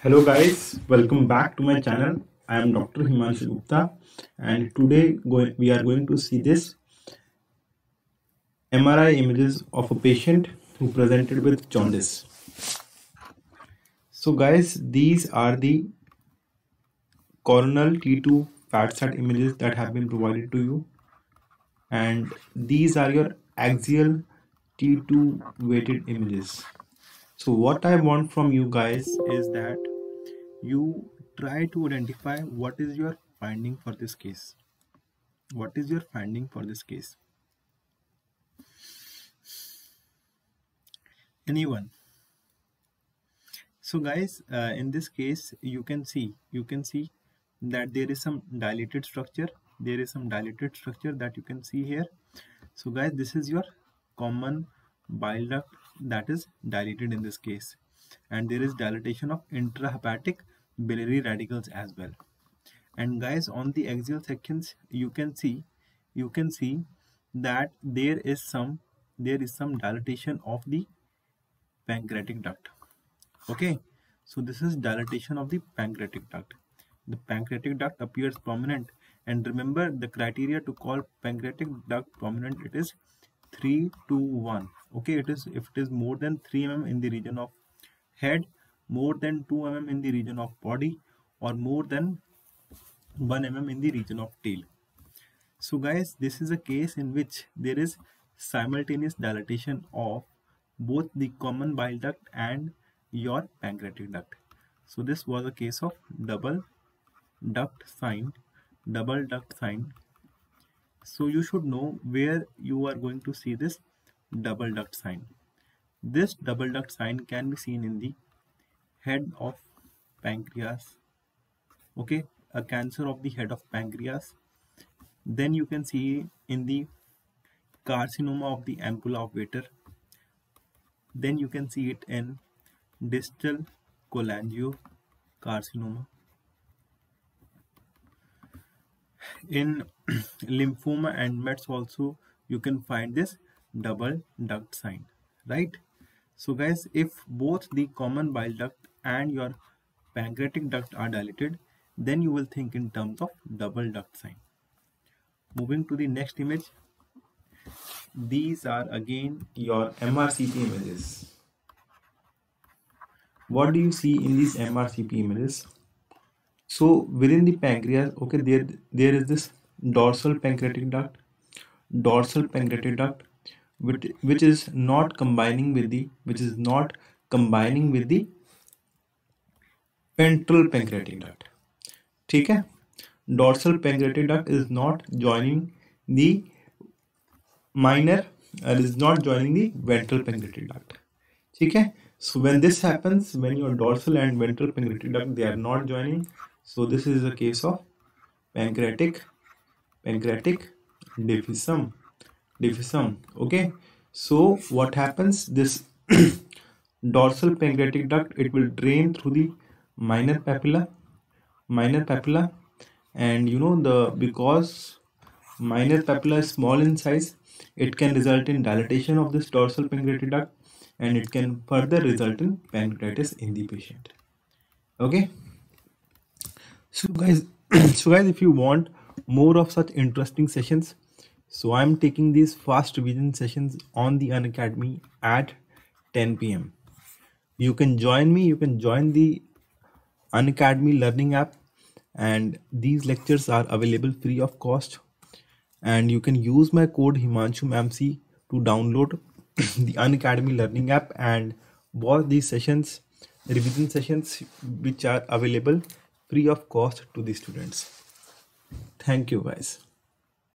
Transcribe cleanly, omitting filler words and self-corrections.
Hello guys, welcome back to my channel. I am Dr. Himanshu Gupta and today we are going to see this MRI images of a patient who presented with jaundice. So guys, these are the coronal T2 fat sat images that have been provided to you, and these are your axial T2 weighted images. So what I want from you guys is that you try to identify what is your finding for this case. What is your finding for this case? Anyone? So guys, in this case you can see that there is some dilated structure. That you can see here. So guys, this is your common bile duct that is dilated in this case, and there is dilatation of intrahepatic biliary radicals as well. And guys, on the axial sections you can see that there is some dilatation of the pancreatic duct. Okay, so this is dilatation of the pancreatic duct. The pancreatic duct appears prominent, and remember the criteria to call pancreatic duct prominent, it is 3 to 1. Okay, it is if it is more than 3 mm in the region of head, more than 2 mm in the region of body, or more than 1 mm in the region of tail. So guys, this is a case in which there is simultaneous dilatation of both the common bile duct and your pancreatic duct. So this was a case of double duct sign. So you should know where you are going to see this double duct sign. This double duct sign can be seen in the head of pancreas. Okay, a cancer of the head of pancreas. Then you can see in the carcinoma of the ampulla of Vater. Then you can see it in distal cholangiocarcinoma. In lymphoma and METs also you can find this double duct sign, right? So guys, if both the common bile duct and your pancreatic duct are dilated, then you will think in terms of double duct sign. Moving to the next image. These are again your MRCP images. What do you see in these MRCP images? So within the pancreas, okay, there is this dorsal pancreatic duct, which is not combining with the ventral pancreatic duct. ठीक है? Dorsal pancreatic duct is not joining the ventral pancreatic duct. ठीक है? So when this happens, when your dorsal and ventral pancreatic duct, they are not joining, so this is a case of pancreatic dehiscence. Okay, so what happens, this dorsal pancreatic duct, it will drain through the minor papilla, and you know, because minor papilla is small in size, it can result in dilatation of this dorsal pancreatic duct, and it can further result in pancreatitis in the patient. Okay, so guys if you want more of such interesting sessions, so I'm taking these fast revision sessions on the Unacademy at 10 p.m. You can join me, you can join the Unacademy learning app, and these lectures are available free of cost, and you can use my code HimanshuMamC to download the Unacademy learning app and watch these sessions, revision sessions, which are available free of cost to the students. Thank you guys.